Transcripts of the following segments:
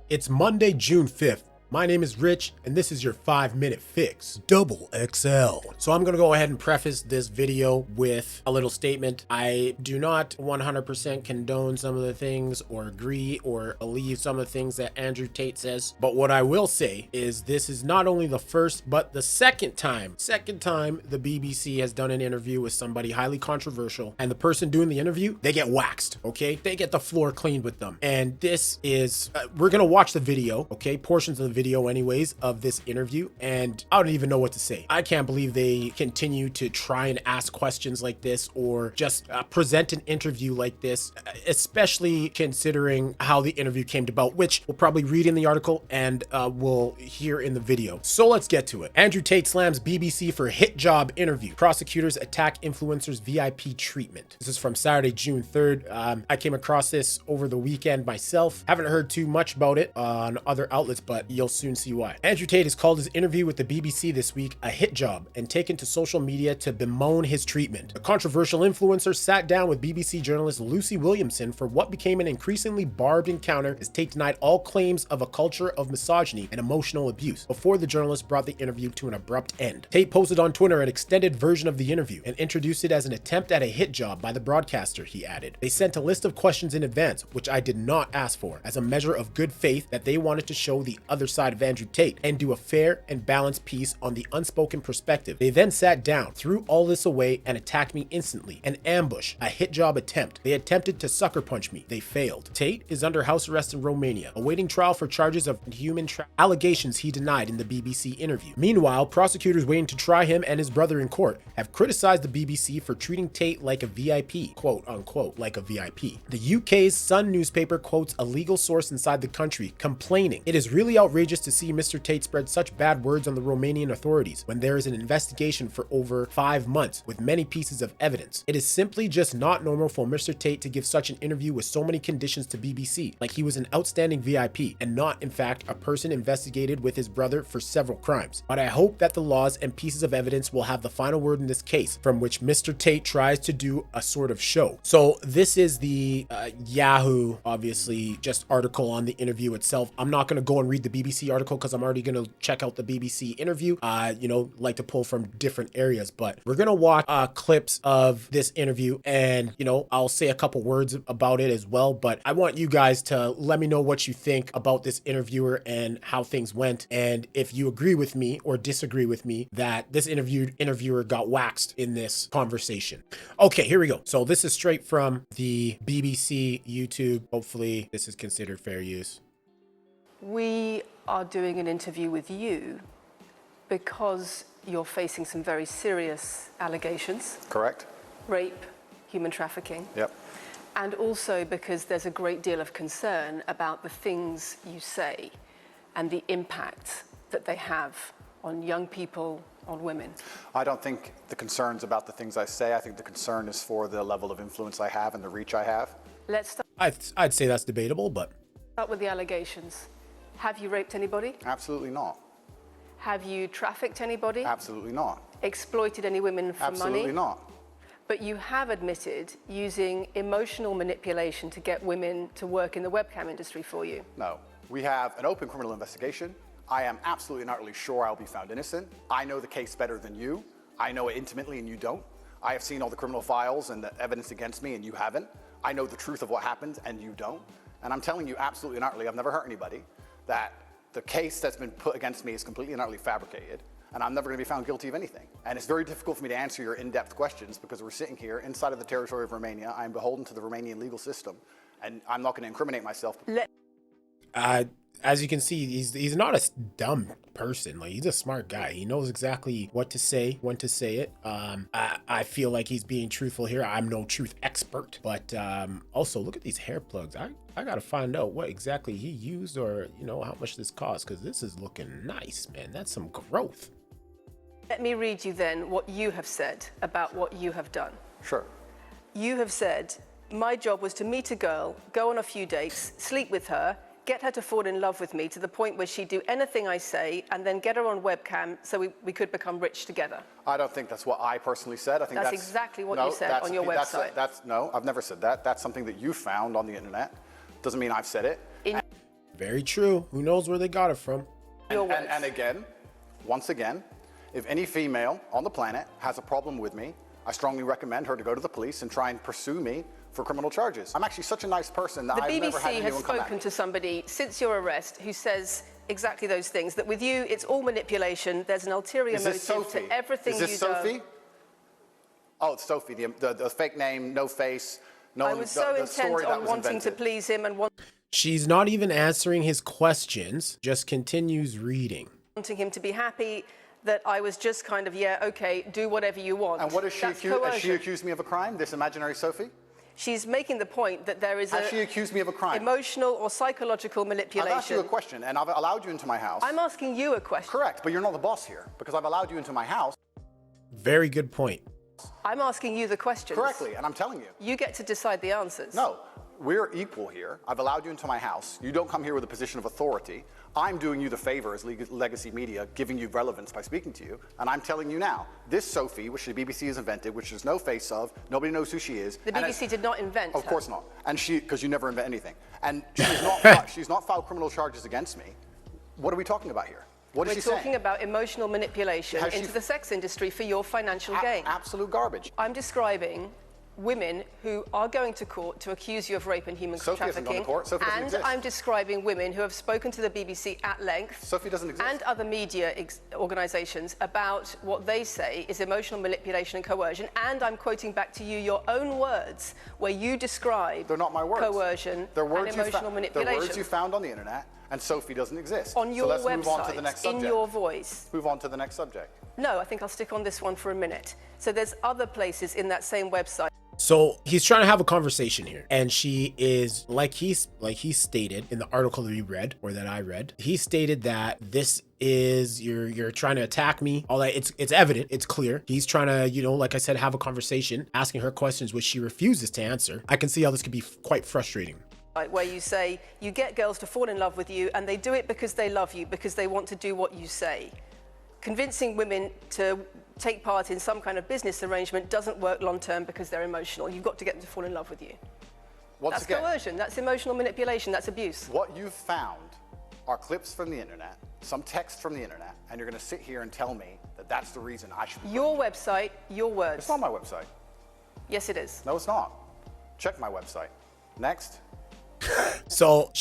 It's Monday, June 5th. My name is Rich, and this is your 5-minute fix. Double XL. So I'm gonna go ahead and preface this video with a little statement. I do not 100% condone some of the things or agree or believe some of the things that Andrew Tate says. But what I will say is this is not only the first, but the second time the BBC has done an interview with somebody highly controversial, and the person doing the interview, they get waxed, okay? They get the floor cleaned with them. And this is, we're gonna watch the video, okay? Portions of the video anyways of this interview, and I don't even know what to say. I can't believe they continue to try and ask questions like this or just present an interview like this, especially considering how the interview came about, which we'll probably read in the article and we'll hear in the video. So let's get to it. Andrew Tate slams BBC for hit job interview. Prosecutors attack influencers VIP treatment. This is from Saturday, June 3rd. I came across this over the weekend myself. Haven't heard too much about it on other outlets, but you'll soon see why. Andrew Tate has called his interview with the BBC this week a hit job and taken to social media to bemoan his treatment. The controversial influencer sat down with BBC journalist Lucy Williamson for what became an increasingly barbed encounter as Tate denied all claims of a culture of misogyny and emotional abuse before the journalist brought the interview to an abrupt end. Tate posted on Twitter an extended version of the interview and introduced it as an attempt at a hit job by the broadcaster, he added. They sent a list of questions in advance, which I did not ask for, as a measure of good faith that they wanted to show the other side of Andrew Tate and do a fair and balanced piece on the unspoken perspective. They then sat down, threw all this away, and attacked me instantly. An ambush, a hit job attempt. They attempted to sucker punch me. They failed. Tate is under house arrest in Romania, awaiting trial for charges of human allegations he denied in the BBC interview. Meanwhile, prosecutors waiting to try him and his brother in court have criticized the BBC for treating Tate like a VIP, quote unquote, like a VIP. The UK's Sun newspaper quotes a legal source inside the country complaining, "It is really outrageous to see Mr. Tate spread such bad words on the Romanian authorities when there is an investigation for over 5 months with many pieces of evidence. It is simply just not normal for Mr. Tate to give such an interview with so many conditions to BBC, like he was an outstanding VIP and not, in fact, a person investigated with his brother for several crimes. But I hope that the laws and pieces of evidence will have the final word in this case, from which Mr. Tate tries to do a sort of show." So this is the Yahoo, obviously, just article on the interview itself. I'm not going to go and read the BBC article because I'm already going to check out the BBC interview. Like to pull from different areas, but we're going to watch clips of this interview, and, I'll say a couple words about it as well, but I want you guys to let me know what you think about this interviewer and how things went, and if you agree with me or disagree with me that this interviewer got waxed in this conversation. Okay, here we go. So this is straight from the BBC YouTube. Hopefully this is considered fair use. We are doing an interview with you because you're facing some very serious allegations. Correct. Rape, human trafficking. Yep. And also because there's a great deal of concern about the things you say and the impact that they have on young people, on women. I don't think the concern's about the things I say. I think the concern is for the level of influence I have and the reach I have. Let's start I'd say that's debatable, but with the allegations. Have you raped anybody? Absolutely not. Have you trafficked anybody? Absolutely not. Exploited any women for money? Absolutely not. But you have admitted using emotional manipulation to get women to work in the webcam industry for you. No. We have an open criminal investigation. I am absolutely and utterly sure I'll be found innocent. I know the case better than you. I know it intimately and you don't. I have seen all the criminal files and the evidence against me and you haven't. I know the truth of what happened and you don't. And I'm telling you absolutely and utterly, I've never hurt anybody, that the case that's been put against me is completely and utterly fabricated, and I'm never going to be found guilty of anything. And it's very difficult for me to answer your in-depth questions because we're sitting here inside of the territory of Romania. I'm beholden to the Romanian legal system, and I'm not going to incriminate myself. As you can see, he's not a dumb person. Like, he's a smart guy. He knows exactly what to say, when to say it. I feel like he's being truthful here. I'm no truth expert, but also look at these hair plugs. I gotta find out what exactly he used, or how much this cost, because this is looking nice, man. That's some growth. Let me read you then what you have said about what you have done. Sure. You have said, "My job was to meet a girl, go on a few dates, sleep with her, get her to fall in love with me to the point where she'd do anything I say, and then get her on webcam so we could become rich together." I don't think that's what I personally said. I think that's exactly what you said on your website. No, I've never said that. That's something that you found on the internet. Doesn't mean I've said it. Very true. Who knows where they got it from? And again, once again, if any female on the planet has a problem with me, I strongly recommend her to go to the police and try and pursue me for criminal charges. I'm actually such a nice person that I've never had BBC anyone has come at spoken me. to somebody since your arrest who says exactly those things, that with you it's all manipulation, there's an ulterior Is this motive Sophie? to everything Is this you Sophie? do. Oh, it's Sophie, the fake name, no face. No, I was so the intent story that on was wanting invented. to please him and She's not even answering his questions, just continues reading. wanting him to be happy, that I was just kind of, yeah, okay, do whatever you want. And what is she That's accused? Has she coercion. accused me of a crime? This imaginary Sophie? She's making the point that there is Has she accused me of a crime? emotional or psychological manipulation. I've asked you a question, and I've allowed you into my house. I'm asking you a question. Correct, but you're not the boss here, because I've allowed you into my house. Very good point. I'm asking you the questions. Correctly, and I'm telling you. You get to decide the answers. No, we're equal here. I've allowed you into my house. You don't come here with a position of authority. I'm doing you the favor as legacy media, giving you relevance by speaking to you. And I'm telling you now, this Sophie, which the BBC has invented, which there's no face of, nobody knows who she is. The BBC did not invent Of her. course not. And because you never invent anything. And she's not filed criminal charges against me. What are we talking about here? What is We're she saying? talking about emotional manipulation Has she- into the sex industry for your financial gain. Absolute garbage. I'm describing women who are going to court to accuse you of rape and human Sophie hasn't gone to trafficking. court. Sophie doesn't And exist. I'm describing women who have spoken to the BBC at length. Sophie doesn't exist. And other media organisations about what they say is emotional manipulation and coercion. And I'm quoting back to you your own words where you describe They're not my words. coercion They're words and emotional They're manipulation. words you found on the internet, and Sophie doesn't exist. On your so let's move on to the website, next in subject. your voice. Move on to the next subject. No, I think I'll stick on this one for a minute. So there's other places in that same website. So he's trying to have a conversation here, and she is like he stated in the article that we read, or that I read. He stated that this is you're trying to attack me. All that it's evident, it's clear. He's trying to, like I said, have a conversation, asking her questions which she refuses to answer. I can see how this could be quite frustrating. Where you say you get girls to fall in love with you, and they do it because they love you, because they want to do what you say. Convincing women to take part in some kind of business arrangement doesn't work long term because they're emotional. You've got to get them to fall in love with you. That's coercion, that's emotional manipulation, that's abuse. What you've found are clips from the internet, some text from the internet, and you're going to sit here and tell me that that's the reason I should be. Your website, your words. It's not my website. Yes, it is. No, it's not. Check my website. Next. So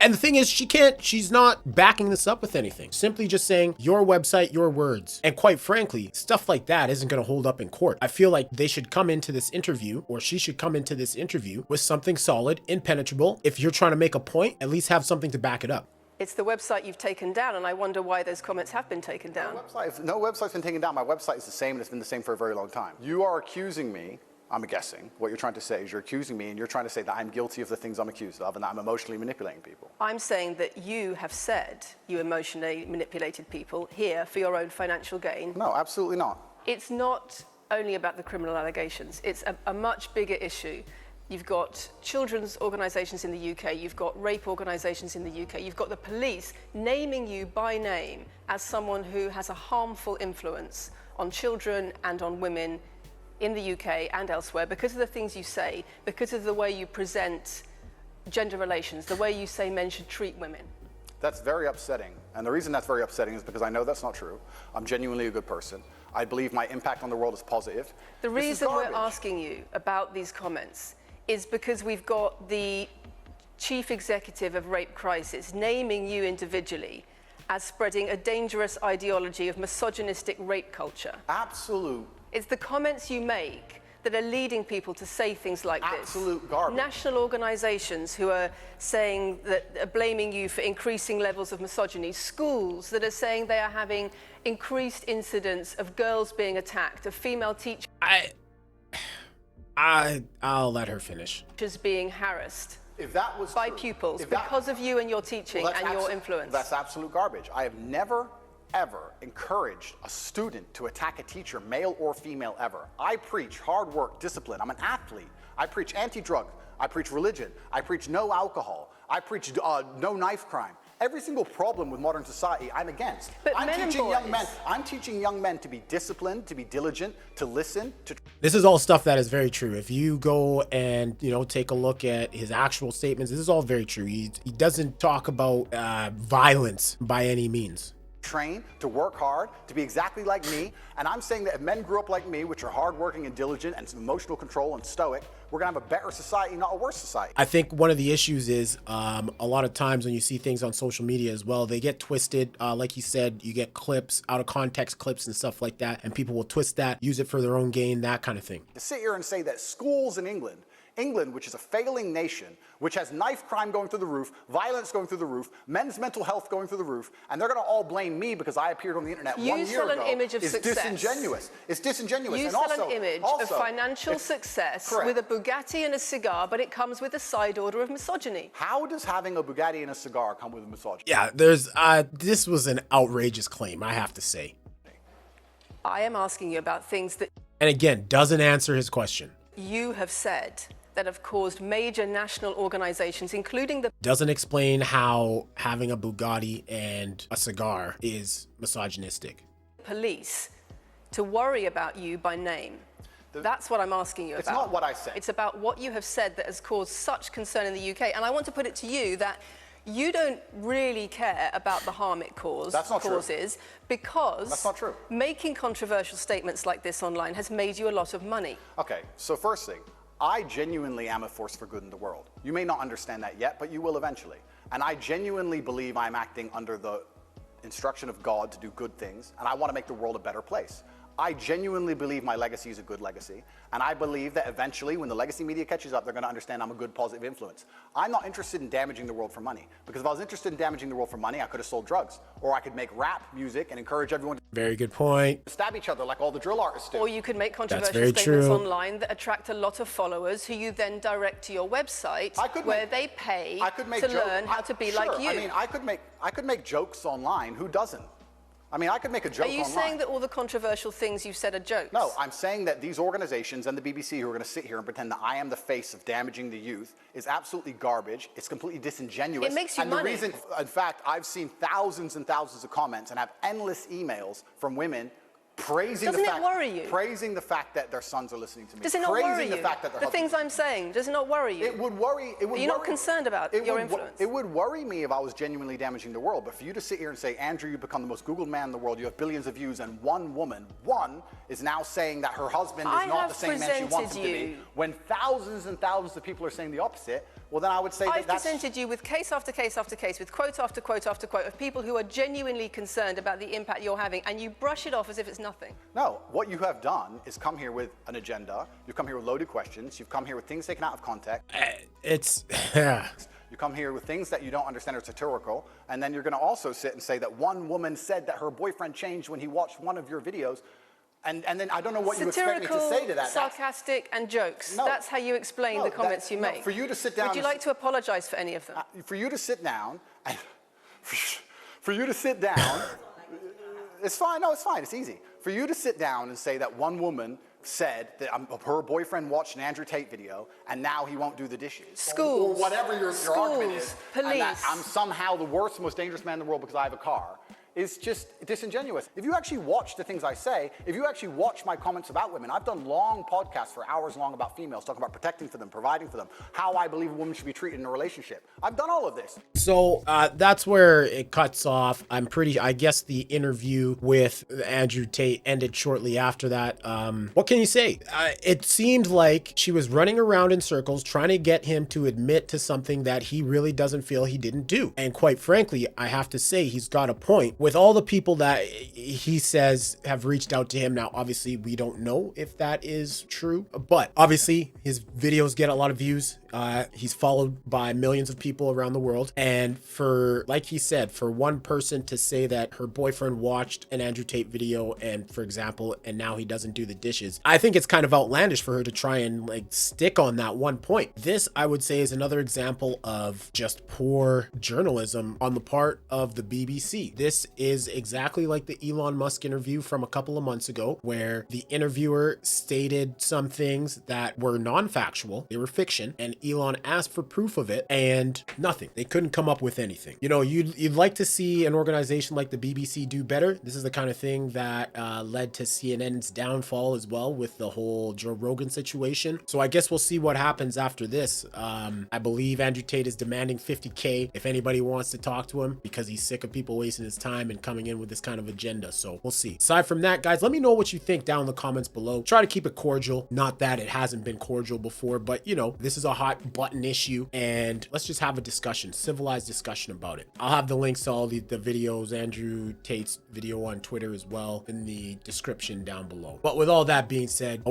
and the thing is, she's not backing this up with anything. Simply just saying your website, your words. And quite frankly, stuff like that isn't going to hold up in court. I feel like they should come into this interview, or she should come into this interview with something solid, impenetrable. If you're trying to make a point, at least have something to back it up. It's the website you've taken down, and I wonder why those comments have been taken down. No website's been taken down. My website is the same, and it's been the same for a very long time. You are accusing me. I'm guessing what you're trying to say is you're accusing me, and you're trying to say that I'm guilty of the things I'm accused of, and that I'm emotionally manipulating people. I'm saying that you have said you emotionally manipulated people here for your own financial gain. No, absolutely not. It's not only about the criminal allegations. It's a much bigger issue. You've got children's organisations in the UK, you've got rape organisations in the UK, you've got the police naming you by name as someone who has a harmful influence on children and on women in the UK and elsewhere because of the things you say, because of the way you present gender relations, the way you say men should treat women. That's very upsetting. And the reason that's very upsetting is because I know that's not true. I'm genuinely a good person. I believe my impact on the world is positive. The reason we're asking you about these comments is because we've got the chief executive of Rape Crisis naming you individually as spreading a dangerous ideology of misogynistic rape culture. Absolute. It's the comments you make that are leading people to say things like this. Absolute garbage. National organisations who are saying that are blaming you for increasing levels of misogyny. Schools that are saying they are having increased incidents of girls being attacked, of female teachers I'll let her finish. being harassed If that was by true, pupils because of you and your teaching and your influence. That's absolute garbage. I have never, ever encouraged a student to attack a teacher, male or female, ever. I preach hard work, discipline. I'm an athlete. I preach anti-drug. I preach religion. I preach no alcohol. I preach no knife crime. Every single problem with modern society, I'm against. But I'm men and teaching young boys- men. I'm teaching young men to be disciplined, to be diligent, to listen, to. This is all stuff that is very true. If you go and, take a look at his actual statements, this is all very true. He doesn't talk about violence by any means. Train, to work hard, to be exactly like me. And I'm saying that if men grew up like me, which are hardworking and diligent and some emotional control and stoic, we're gonna have a better society, not a worse society. I think one of the issues is a lot of times when you see things on social media as well, they get twisted. Like you said, you get clips, out of context clips and stuff like that, and people will twist that, use it for their own gain, that kind of thing. To sit here and say that schools in England, which is a failing nation, which has knife crime going through the roof, violence going through the roof, men's mental health going through the roof, and they're going to all blame me because I appeared on the internet 1 year ago. You sell an image of is success. disingenuous. It's disingenuous. You and sell also, an image of financial success correct. with a Bugatti and a cigar, but it comes with a side order of misogyny. How does having a Bugatti and a cigar come with a misogyny? Yeah, this was an outrageous claim, I have to say. I am asking you about things that And again, doesn't answer his question. you have said that have caused major national organizations, including the Doesn't explain how having a Bugatti and a cigar is misogynistic. police, to worry about you by name. That's what I'm asking you about. It's not what I said. It's about what you have said that has caused such concern in the UK. And I want to put it to you that you don't really care about the harm it That's not true. causes because That's not true. making controversial statements like this online has made you a lot of money. Okay, so first thing, I genuinely am a force for good in the world. You may not understand that yet, but you will eventually. And I genuinely believe I'm acting under the instruction of God to do good things, and I want to make the world a better place. I genuinely believe my legacy is a good legacy, and I believe that eventually, when the legacy media catches up, they're going to understand I'm a good, positive influence. I'm not interested in damaging the world for money, because if I was interested in damaging the world for money, I could have sold drugs, or I could make rap music and encourage everyone Very good point. to stab each other like all the drill artists do. Or you could make controversial very statements true. online that attract a lot of followers who you then direct to your website where they pay to learn how to be Sure, like you. I mean, I could make jokes online. Who doesn't? I mean, I could make a joke Are you online. saying that all the controversial things you've said are jokes? No, I'm saying that these organizations and the BBC who are going to sit here and pretend that I am the face of damaging the youth is absolutely garbage. It's completely disingenuous. It makes you and money. The reason, in fact, I've seen thousands and thousands of comments and have endless emails from women praising Doesn't the it fact, worry you? praising the fact that their sons are listening to me. Does it not praising worry the you? fact that their The things husbands- I'm saying, does it not worry you? It would worry. It would Are you not worry- concerned about it your would influence? It would worry me if I was genuinely damaging the world. But for you to sit here and say, Andrew, you become the most Googled man in the world, you have billions of views, and one woman, is now saying that her husband is I not have the same man she wants him to presented be, you. when thousands and thousands of people are saying the opposite, well, then I would say I've that's... presented you with case after case after case, with quote after quote after quote of people who are genuinely concerned about the impact you're having, and you brush it off as if it's nothing. No, what you have done is come here with an agenda, you've come here with loaded questions, you've come here with things taken out of context, It's you come here with things that you don't understand are satirical, and then you're going to also sit and say that one woman said that her boyfriend changed when he watched one of your videos, and then I don't know what you expect me to Satirical, say to that. sarcastic, and jokes. No. That's how you explain No, the comments that- you no, make. for you to sit down Would you and like to apologize for any of them? For you to sit down, and for you to sit down, it's fine. No, it's fine. It's easy. For you to sit down and say that one woman said that her boyfriend watched an Andrew Tate video and now he won't do the dishes. Schools. Or whatever your argument is. Schools, And that police. I'm somehow the worst, most dangerous man in the world because I have a car. Is just disingenuous. If you actually watch the things I say, if you actually watch my comments about women, I've done long podcasts for hours long about females, talking about protecting for them, providing for them, how I believe a woman should be treated in a relationship. I've done all of this. So that's where it cuts off. I guess the interview with Andrew Tate ended shortly after that. What can you say? It seemed like she was running around in circles trying to get him to admit to something that he really doesn't feel he didn't do. And quite frankly, I have to say he's got a point. With all the people that he says have reached out to him, now obviously we don't know if that is true, but obviously his videos get a lot of views. He's followed by millions of people around the world. And for, like he said, for one person to say that her boyfriend watched an Andrew Tate video and, for example, and now he doesn't do the dishes, I think it's kind of outlandish for her to try and like stick on that one point. This, I would say, is another example of just poor journalism on the part of the BBC. This is exactly like the Elon Musk interview from a couple of months ago, where the interviewer stated some things that were non-factual, they were fiction, and Elon asked for proof of it, and nothing. They couldn't come up with anything. You know, you'd like to see an organization like the BBC do better. This is the kind of thing that led to CNN's downfall as well with the whole Joe Rogan situation. So I guess we'll see what happens after this. I believe Andrew Tate is demanding $50K if anybody wants to talk to him, because he's sick of people wasting his time and coming in with this kind of agenda. So we'll see. Aside from that, guys, let me know what you think down in the comments below. Try to keep it cordial. Not that it hasn't been cordial before, but you know, this is a hot button issue, and let's just have a discussion, civilized discussion about it. I'll have the links to all the videos, Andrew Tate's video on Twitter as well, in the description down below. But with all that being said,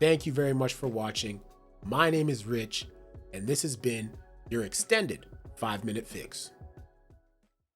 thank you very much for watching. My name is Rich, and this has been your extended 5-minute fix.